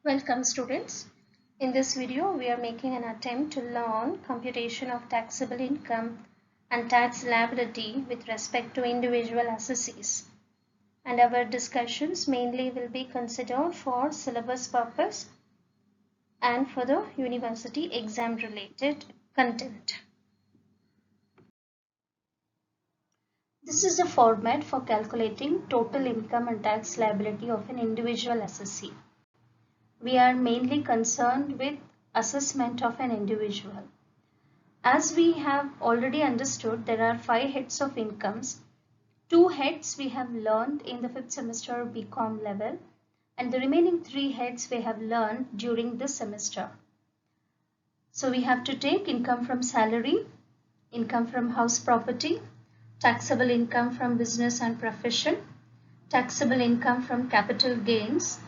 Welcome students. In this video we are making an attempt to learn computation of taxable income and tax liability with respect to individual assessees. And our discussions mainly will be considered for syllabus purpose and for the university exam related content. This is the format for calculating total income and tax liability of an individual assessee. We are mainly concerned with assessment of an individual. As we have already understood, there are 5 heads of incomes. 2 heads we have learned in the 5th semester BCom level, and the remaining 3 heads we have learned during this semester. So we have to take income from salary, income from house property, taxable income from business and profession, taxable income from capital gains.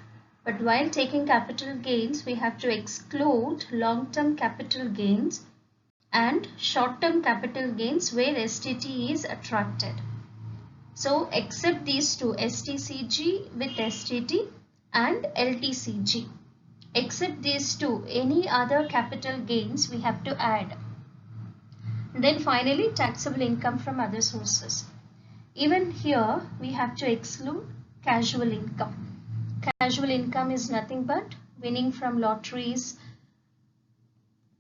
But while taking capital gains, we have to exclude long-term capital gains and short-term capital gains where STT is attracted. So except these two, STCG with STT and LTCG. Except these two, any other capital gains we have to add. And then finally, taxable income from other sources. Even here, we have to exclude casual income. Casual income is nothing but winning from lotteries,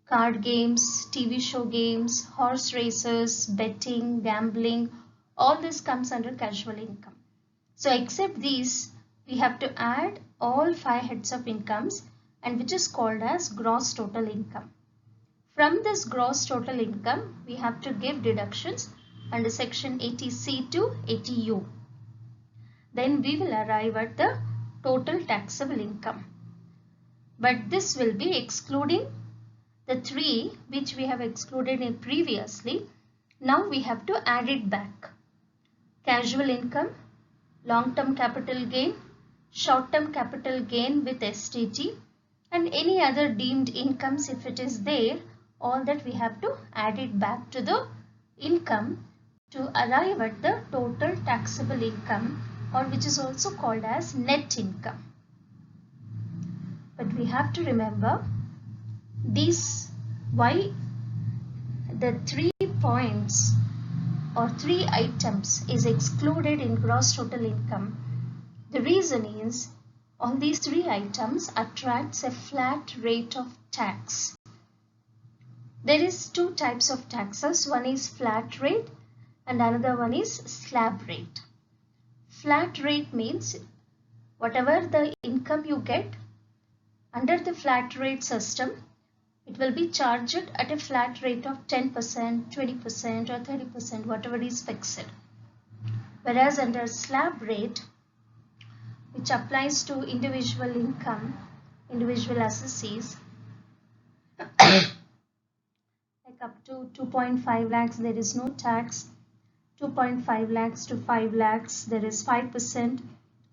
card games, TV show games, horse races, betting, gambling. All this comes under casual income. So except these, we have to add all 5 heads of incomes, and which is called as gross total income. From this gross total income, we have to give deductions under section 80C to 80U. Then we will arrive at the total taxable income. But this will be excluding the 3 which we have excluded in previously. Now we have to add it back. Casual income, long-term capital gain, short-term capital gain with STT, and any other deemed incomes if it is there, all that we have to add it back to the income to arrive at the total taxable income, or which is also called as net income. But we have to remember these, why the 3 points or 3 items is excluded in gross total income. The reason is all these 3 items attracts a flat rate of tax. There is 2 types of taxes. One is flat rate and another one is slab rate. Flat rate means whatever the income you get under the flat rate system, it will be charged at a flat rate of 10%, 20% or 30%, whatever is fixed. Whereas under slab rate, which applies to individual income, individual assessees, like up to 2.5 lakhs there is no tax, 2.5 lakhs to 5 lakhs there is 5%,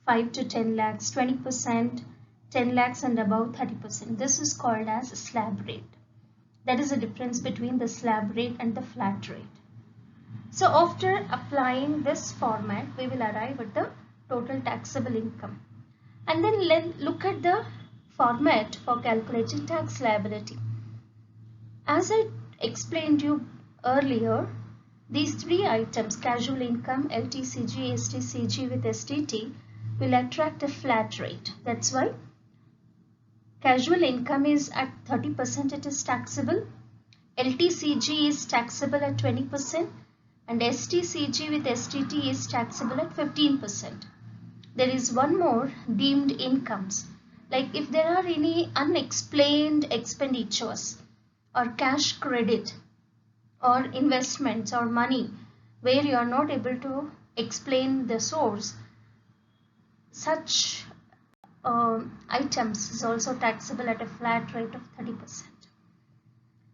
5 to 10 lakhs 20%, 10 lakhs and above 30%. This is called as slab rate. That is the difference between the slab rate and the flat rate. So after applying this format, we will arrive at the total taxable income. And then let's look at the format for calculating tax liability. As I explained you earlier, these 3 items, casual income, LTCG, STCG with STT, will attract a flat rate. That's why casual income is at 30%, it is taxable. LTCG is taxable at 20% and STCG with STT is taxable at 15%. There is one more, deemed incomes. Like if there are any unexplained expenditures or cash credit or investments or money where you are not able to explain the source, such items is also taxable at a flat rate of 30%.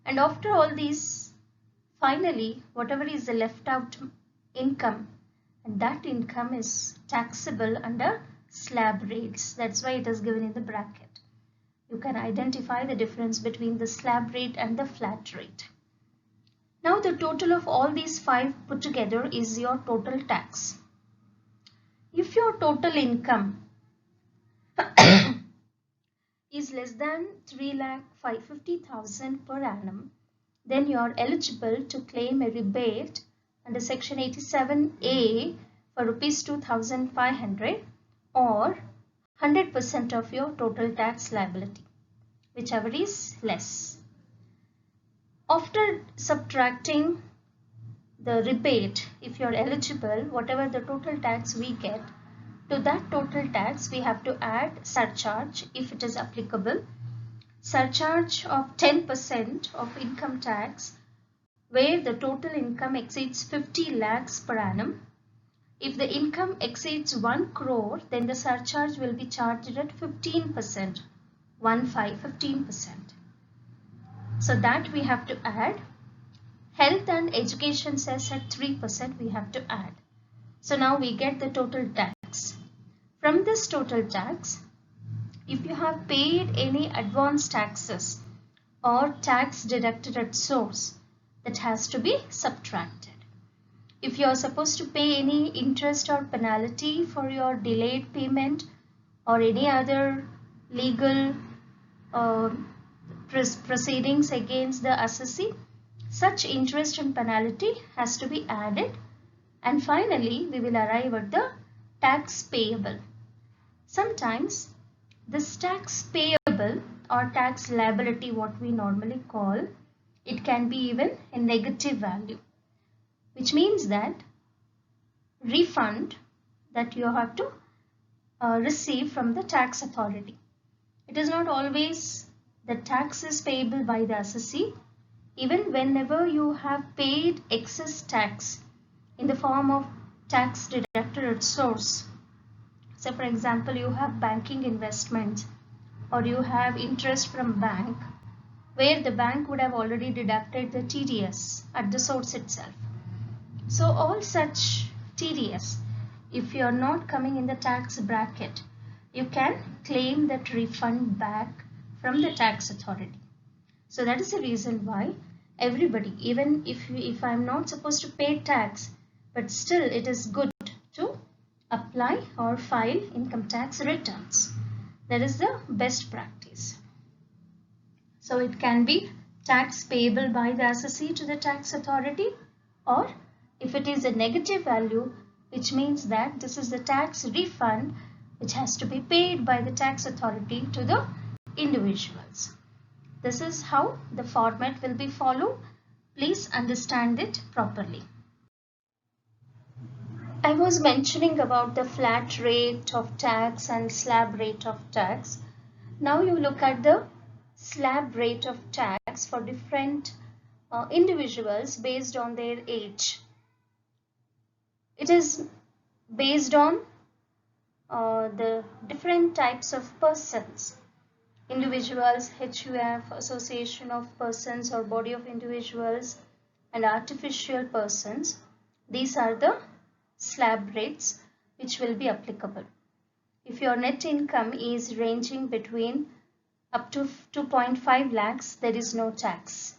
And after all these, finally whatever is the left out income, and that income is taxable under slab rates. That's why it is given in the bracket. You can identify the difference between the slab rate and the flat rate. Now the total of all these 5 put together is your total tax. If your total income is is less than 3,550,000 per annum, then you are eligible to claim a rebate under Section 87A for rupees 2,500 or 100% of your total tax liability, whichever is less. After subtracting the rebate, if you are eligible, whatever the total tax we get, to that total tax we have to add surcharge if it is applicable. Surcharge of 10% of income tax where the total income exceeds 50 lakhs per annum. If the income exceeds 1 crore, then the surcharge will be charged at 15%, 15%. So that we have to add. Health and education cess at 3% we have to add. So now we get the total tax. From this total tax, if you have paid any advance taxes or tax deducted at source, that has to be subtracted. If you are supposed to pay any interest or penalty for your delayed payment or any other legal proceedings against the assessee, such interest and penalty has to be added. And finally, we will arrive at the tax payable. Sometimes this tax payable or tax liability, what we normally call, it can be even a negative value, which means that refund that you have to receive from the tax authority. It is not always the tax is payable by the assessee. Even whenever you have paid excess tax in the form of tax deducted at source. So for example, you have banking investments or you have interest from bank where the bank would have already deducted the TDS at the source itself. So all such TDS, if you are not coming in the tax bracket, you can claim that refund back from the tax authority. So that is the reason why everybody, even if I'm not supposed to pay tax, but still it is good to apply or file income tax returns. That is the best practice. So it can be tax payable by the assessee to the tax authority, or if it is a negative value, which means that this is the tax refund which has to be paid by the tax authority to the individuals. This is how the format will be followed. Please understand it properly. I was mentioning about the flat rate of tax and slab rate of tax. Now you look at the slab rate of tax for different individuals based on their age. It is based on the different types of persons. Individuals, HUF, association of persons or body of individuals, and artificial persons. These are the slab rates which will be applicable. If your net income is ranging between up to 2.5 lakhs, there is no tax.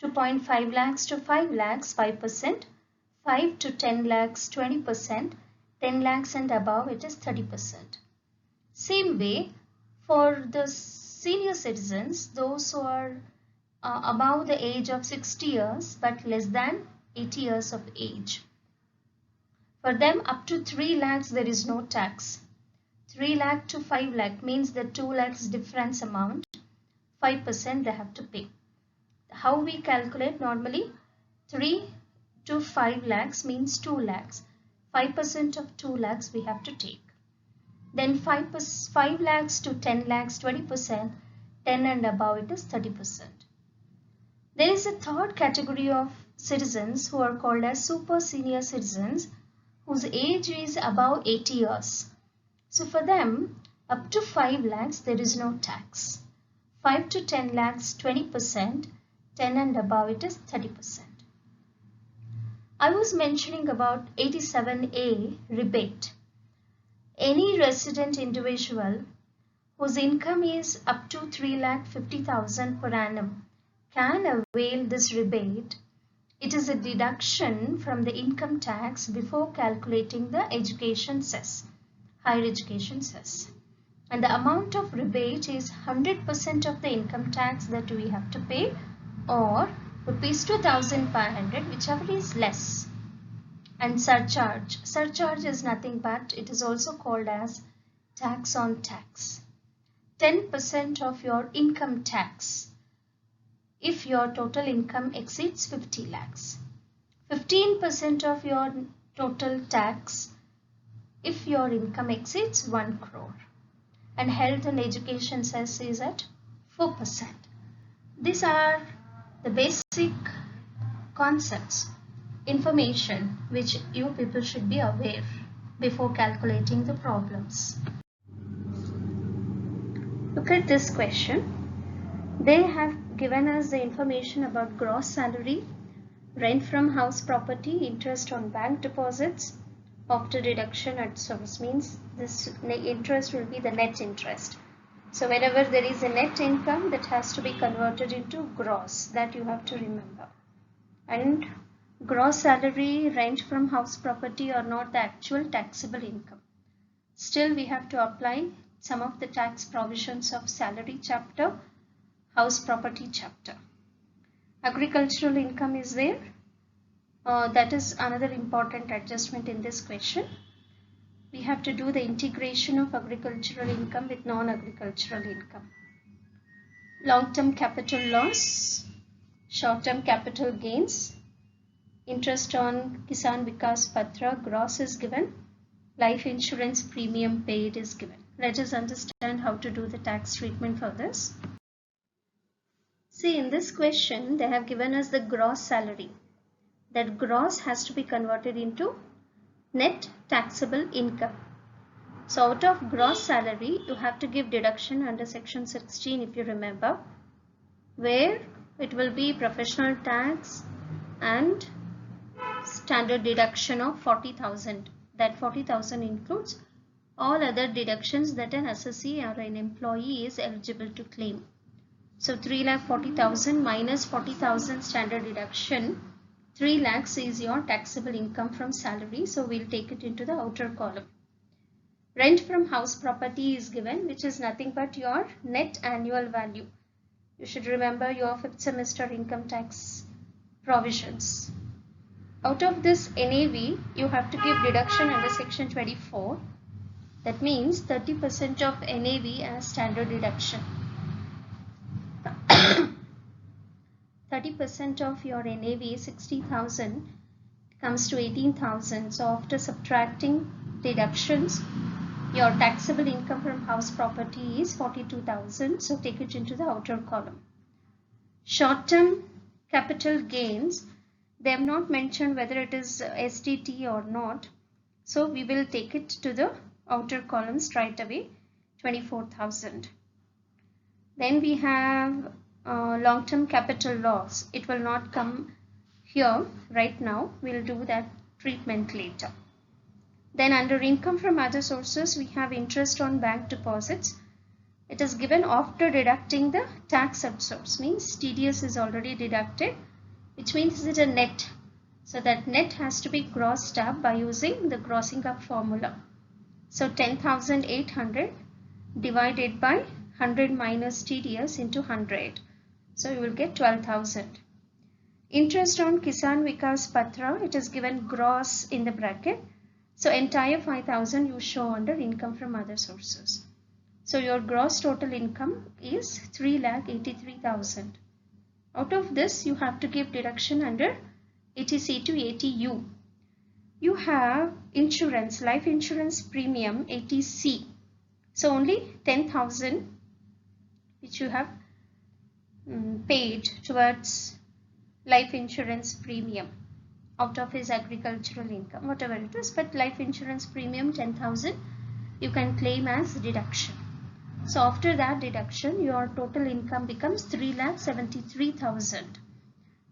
2.5 lakhs to 5 lakhs, 5%. 5 to 10 lakhs, 20%. 10 lakhs and above, it is 30%. Same way, for the senior citizens, those who are above the age of 60 years but less than 80 years of age, for them up to 3 lakhs there is no tax. 3 lakh to 5 lakh means the 2 lakhs difference amount, 5% they have to pay. How we calculate normally? 3 to 5 lakhs means 2 lakhs. 5% of 2 lakhs we have to take. Then 5 lakhs to 10 lakhs, 20%, 10 and above it is 30%. There is a third category of citizens who are called as super senior citizens whose age is above 80 years. So for them, up to 5 lakhs there is no tax. 5 to 10 lakhs, 20%, 10 and above it is 30%. I was mentioning about 87A rebate. Any resident individual whose income is up to 3,50,000 per annum can avail this rebate. It is a deduction from the income tax before calculating the education cess, higher education cess. and the amount of rebate is 100% of the income tax that we have to pay, or rupees 2,500, whichever is less. And surcharge is nothing but, it is also called as tax on tax. 10% of your income tax if your total income exceeds 50 lakhs. 15% of your total tax if your income exceeds 1 crore. And health and education cess is at 4%. These are the basic concepts, information which you people should be aware before calculating the problems. Look at this question. They have given us the information about gross salary, rent from house property, interest on bank deposits after deduction at source, means this interest will be the net interest. So whenever there is a net income, that has to be converted into gross, that you have to remember. And gross salary, rent from house property are not the actual taxable income. Still we have to apply some of the tax provisions of salary chapter, house property chapter. Agricultural income is there. That is another important adjustment in this question. We have to do the integration of agricultural income with non-agricultural income. Long-term capital loss, short-term capital gains, interest on Kisan Vikas Patra, gross is given, life insurance premium paid is given. Let us understand how to do the tax treatment for this. See, in this question, they have given us the gross salary. That gross has to be converted into net taxable income. So out of gross salary, you have to give deduction under section 16 if you remember, where it will be professional tax and standard deduction of 40,000. That 40,000 includes all other deductions that an assessee or an employee is eligible to claim. So 3,40,000 minus 40,000 standard deduction, 3 lakhs is your taxable income from salary, so we'll take it into the outer column. Rent from house property is given, which is nothing but your net annual value. You should remember your 5th semester income tax provisions. Out of this NAV, you have to give deduction under section 24. That means 30% of NAV as standard deduction. 30% of your NAV, 60,000, comes to 18,000. So after subtracting deductions, your taxable income from house property is 42,000. So take it into the outer column. Short-term capital gains, they have not mentioned whether it is STT or not. So we will take it to the outer column straight away, 24,000. Then we have long-term capital loss. It will not come here right now. We'll do that treatment later. Then under income from other sources, we have interest on bank deposits. It is given after deducting the tax at source, means TDS is already deducted, which means it is a net. So that net has to be grossed up by using the grossing up formula. So 10,800 divided by 100 minus TDS into 100. So you will get 12,000. Interest on Kisan Vikas Patra, it is given gross in the bracket. So entire 5,000 you show under income from other sources. So your gross total income is 3,83,000. Out of this you have to give deduction under 80C to 80U. You have insurance, life insurance premium 80C. So only 10,000 which you have paid towards life insurance premium out of his agricultural income, whatever it is, but life insurance premium 10,000 you can claim as deduction. So after that deduction, your total income becomes 3,73,000.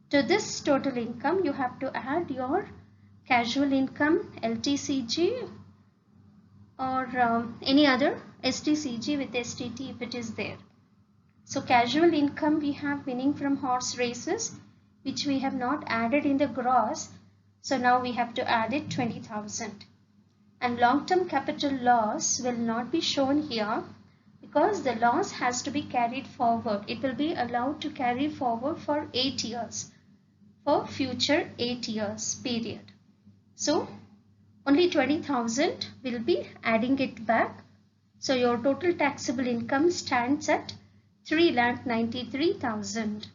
To this total income, you have to add your casual income, LTCG, or any other STCG with STT if it is there. So casual income we have winning from horse races, which we have not added in the gross. So now we have to add it 20,000. And long-term capital loss will not be shown here because the loss has to be carried forward. It will be allowed to carry forward for 8 years, for future 8 years period. So only 20,000 will be adding it back. So your total taxable income stands at 3,93,000.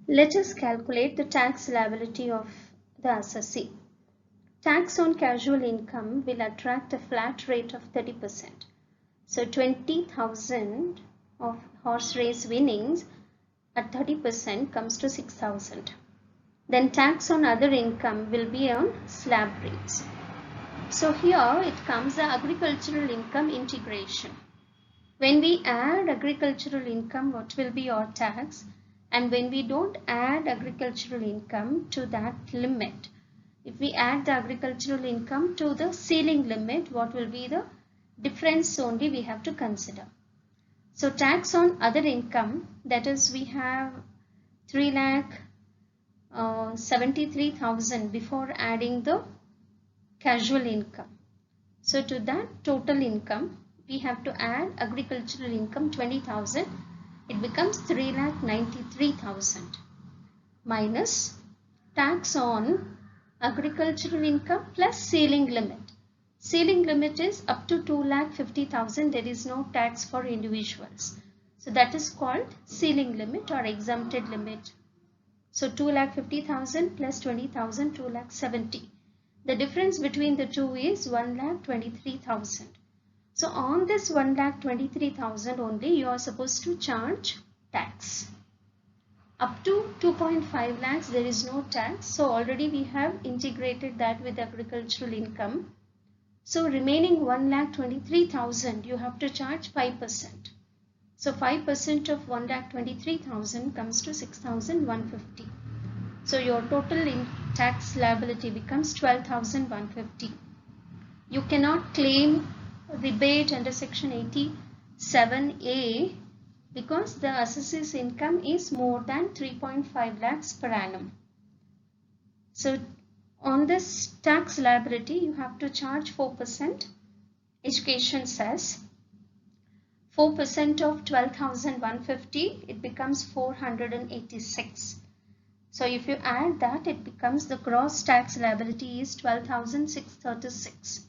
Let us calculate the tax liability of the assessee. Tax on casual income will attract a flat rate of 30%. So 20,000 of horse race winnings at 30% comes to 6,000. Then tax on other income will be on slab rates. So here it comes the agricultural income integration. When we add agricultural income, what will be your tax? And when we don't add agricultural income to that limit, if we add the agricultural income to the ceiling limit, what will be the difference only we have to consider. So tax on other income, that is we have 3,73,000 before adding the casual income. So to that total income, we have to add agricultural income 20,000. It becomes 3,93,000 minus tax on agricultural income plus ceiling limit. Ceiling limit is up to 2,50,000. There is no tax for individuals. So that is called ceiling limit or exempted limit. So 2,50,000 plus 20,000, 2,70,000. The difference between the two is 1,23,000. So on this 1,23,000 only you are supposed to charge tax. Up to 2.5 lakhs there is no tax. So already we have integrated that with agricultural income. So remaining 1,23,000 you have to charge 5%. So 5% of 1,23,000 comes to 6,150. So your total tax liability becomes 12,150. You cannot claim rebate under section 87A because the assessee's income is more than 3.5 lakhs per annum. So on this tax liability you have to charge 4%. Education says 4% of 12,150, it becomes 486. So if you add that, it becomes the gross tax liability is 12,636.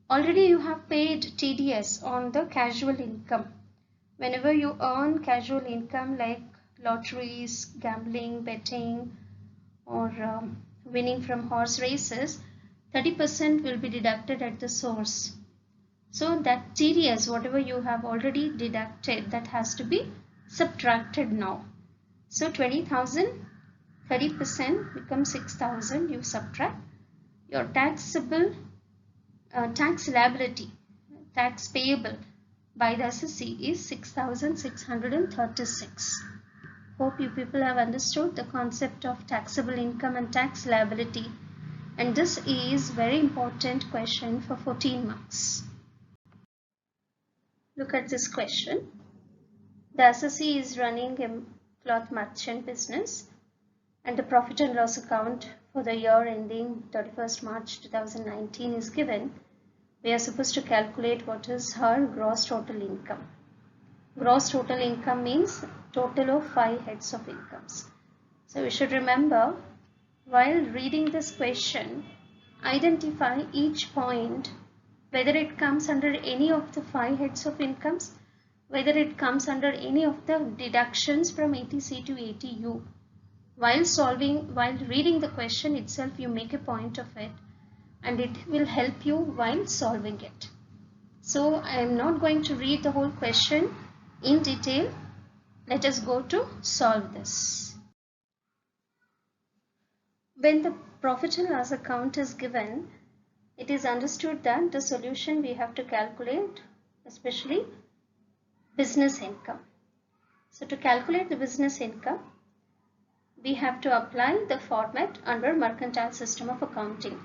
Already you have paid TDS on the casual income. Whenever you earn casual income like lotteries, gambling, betting, or winning from horse races, 30% will be deducted at the source. So that TDS, whatever you have already deducted, that has to be subtracted now. So 20,000, 30% becomes 6,000. You subtract. Your taxable tax liability, tax payable by the assessee is 6,636. Hope you people have understood the concept of taxable income and tax liability, and this is very important question for 14 marks. Look at this question. The assessee is running a cloth merchant business and the profit and loss account for the year ending 31st March 2019 is given. We are supposed to calculate what is her gross total income. Gross total income means total of 5 heads of incomes. So we should remember, while reading this question, identify each point, whether it comes under any of the 5 heads of incomes, whether it comes under any of the deductions from ATC to ATU. While reading the question itself, you make a point of it and it will help you while solving it. So I am not going to read the whole question in detail. Let us go to solve this. When the profit and loss account is given, it is understood that the solution we have to calculate, especially business income. So to calculate the business income, we have to apply the format under mercantile system of accounting.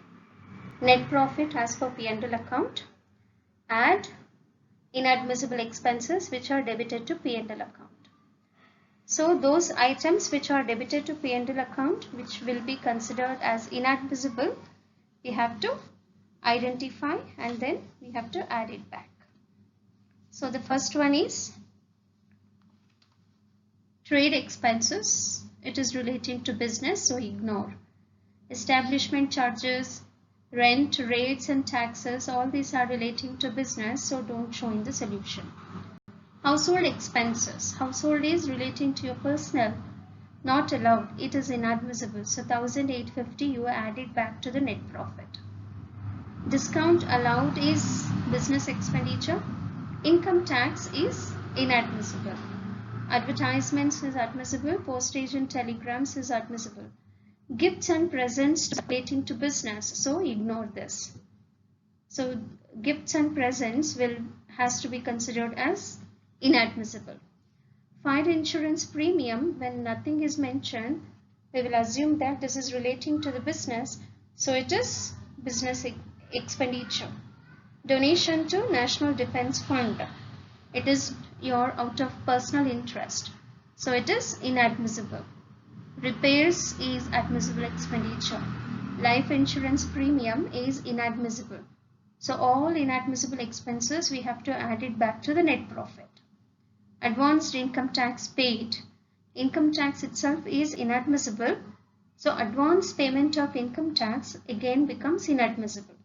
Net profit as per P&L account, add inadmissible expenses which are debited to P&L account. So those items which are debited to P&L account, which will be considered as inadmissible, we have to identify and then we have to add it back. So the first one is trade expenses. It is relating to business, so ignore. Establishment charges, rent, rates and taxes, all these are relating to business, so don't show in the solution. Household expenses. Household is relating to your personal. Not allowed. It is inadmissible. So 1,850 you add it back to the net profit. Discount allowed is business expenditure. Income tax is inadmissible. Advertisements is admissible. Postage and telegrams is admissible. Gifts and presents relating to business, so ignore this. So gifts and presents has to be considered as inadmissible. Fire insurance premium, when nothing is mentioned, we will assume that this is relating to the business, so it is business expenditure. Donation to National Defense Fund, it is your out of personal interest, so it is inadmissible. Repairs is admissible expenditure. Life insurance premium is inadmissible. So all inadmissible expenses we have to add it back to the net profit. Advanced income tax paid. Income tax itself is inadmissible. So advance payment of income tax again becomes inadmissible.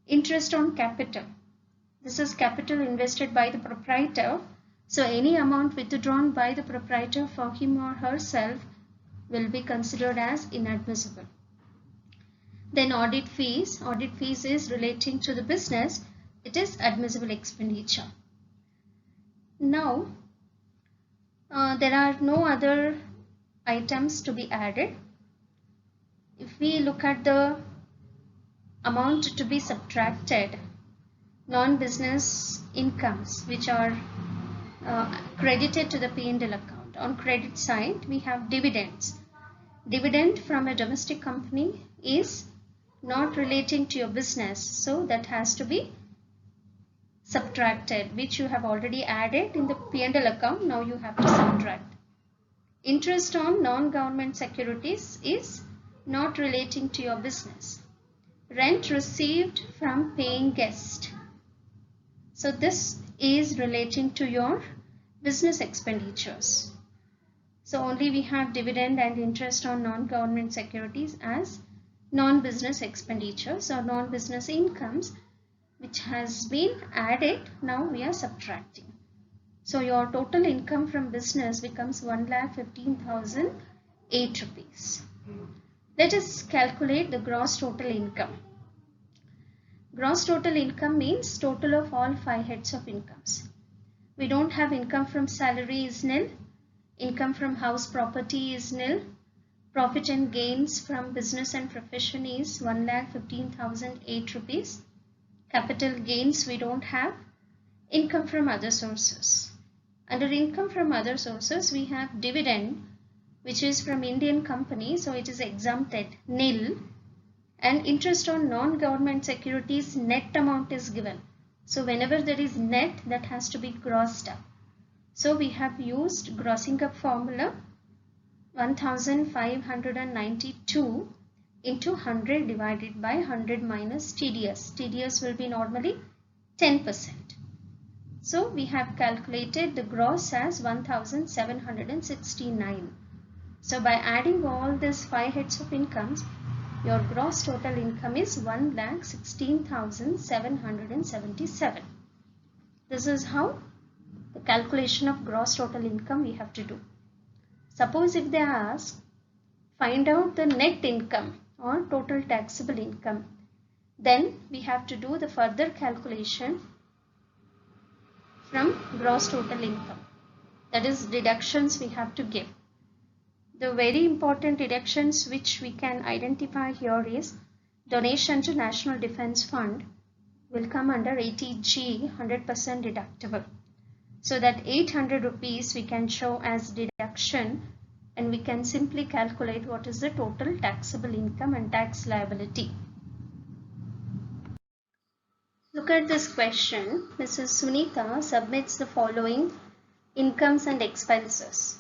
Interest on capital. This is capital invested by the proprietor. So any amount withdrawn by the proprietor for him or herself will be considered as inadmissible. Then audit fees. Audit fees is relating to the business. It is admissible expenditure. Now, there are no other items to be added. If we look at the amount to be subtracted, non-business incomes which are credited to the P&L account. On credit side, we have dividends. Dividend from a domestic company is not relating to your business, so that has to be subtracted, which you have already added in the P&L account. Now you have to subtract. Interest on non-government securities is not relating to your business. Rent received from paying guest. So this is relating to your business expenditures. So only we have dividend and interest on non-government securities as non-business expenditures or non-business incomes, which has been added. Now we are subtracting. So your total income from business becomes 1,15,008 rupees. Let us calculate the gross total income. Gross total income means total of all 5 heads of incomes. We don't have income from salary is nil. Income from house property is nil. Profit and gains from business and profession is 1,15,008 rupees. Capital gains we don't have. Income from other sources. Under income from other sources, we have dividend, which is from Indian company, so it is exempted, nil. And interest on non-government securities, net amount is given. So whenever there is net, that has to be grossed up. So we have used grossing up formula 1592 into 100 divided by 100 minus TDS. TDS will be normally 10%. So we have calculated the gross as 1769. So by adding all these 5 heads of incomes, your gross total income is 1,16,777. This is how the calculation of gross total income we have to do. Suppose if they ask, find out the net income or total taxable income, then we have to do the further calculation from gross total income. That is, deductions we have to give. The very important deductions which we can identify here is donation to National Defense Fund will come under 80G, 100% deductible. So that 800 rupees we can show as deduction, and we can simply calculate what is the total taxable income and tax liability. Look at this question. Mrs. Sunita submits the following incomes and expenses.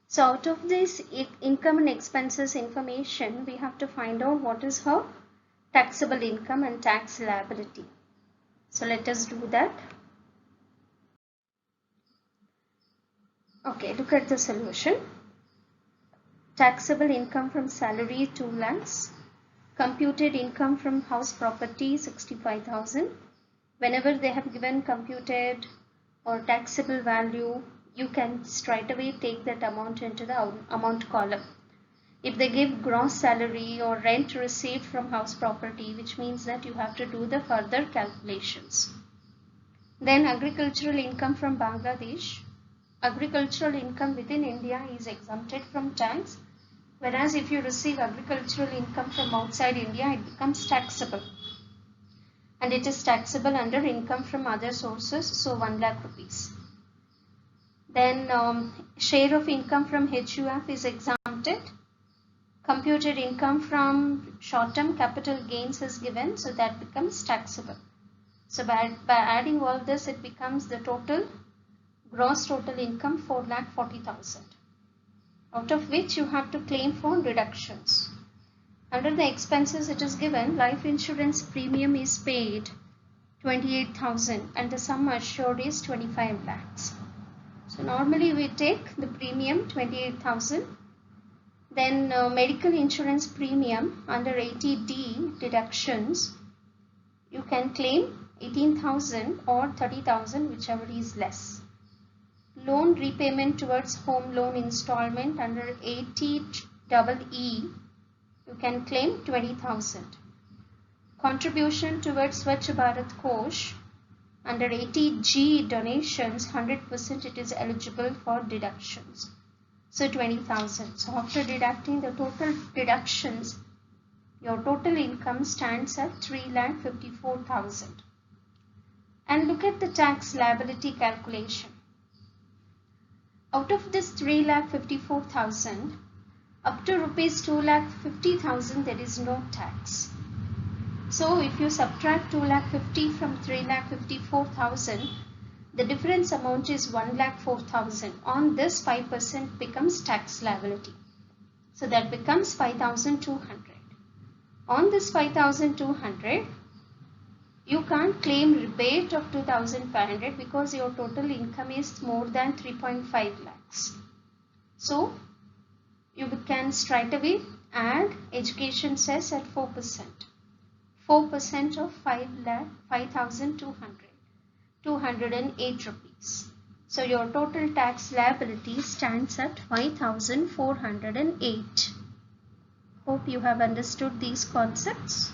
So out of this income and expenses information, we have to find out what is her taxable income and tax liability. So let us do that. Okay, look at the solution. Taxable income from salary 2 lakhs. Computed income from house property 65,000. Whenever they have given computed or taxable value, you can straight away take that amount into the amount column. If they give gross salary or rent received from house property, which means that you have to do the further calculations. Then agricultural income from Bangladesh. Agricultural income within India is exempted from tax, whereas if you receive agricultural income from outside India, it becomes taxable. And it is taxable under income from other sources, so 1 lakh rupees. Then share of income from HUF is exempted. Computed income from short-term capital gains is given, so that becomes taxable. So by adding all this, it becomes the total gross total income 4,40,000, out of which you have to claim for deductions. Under the expenses, it is given life insurance premium is paid 28,000 and the sum assured is 25 lakhs. So normally we take the premium 28,000. Then medical insurance premium under 80D deductions, you can claim 18,000 or 30,000, whichever is less. Loan repayment towards home loan installment under 80EE, you can claim 20,000. Contribution towards Swachh Bharat Kosh under 80G donations, 100% it is eligible for deductions. So 20,000. So after deducting the total deductions, your total income stands at 3,54,000. And look at the tax liability calculation. Out of this 3,54,000, up to rupees 2,50,000 there is no tax. So if you subtract 2,50,000 from 3,54,000, the difference amount is 1,04,000. On this 5% becomes tax liability. So that becomes 5,200. On this 5,200, you can't claim rebate of 2,500 because your total income is more than 3.5 lakhs. So you can straight away add education cess at 4%. 4% of 5,200. 208 rupees. So your total tax liability stands at 5,408. Hope you have understood these concepts.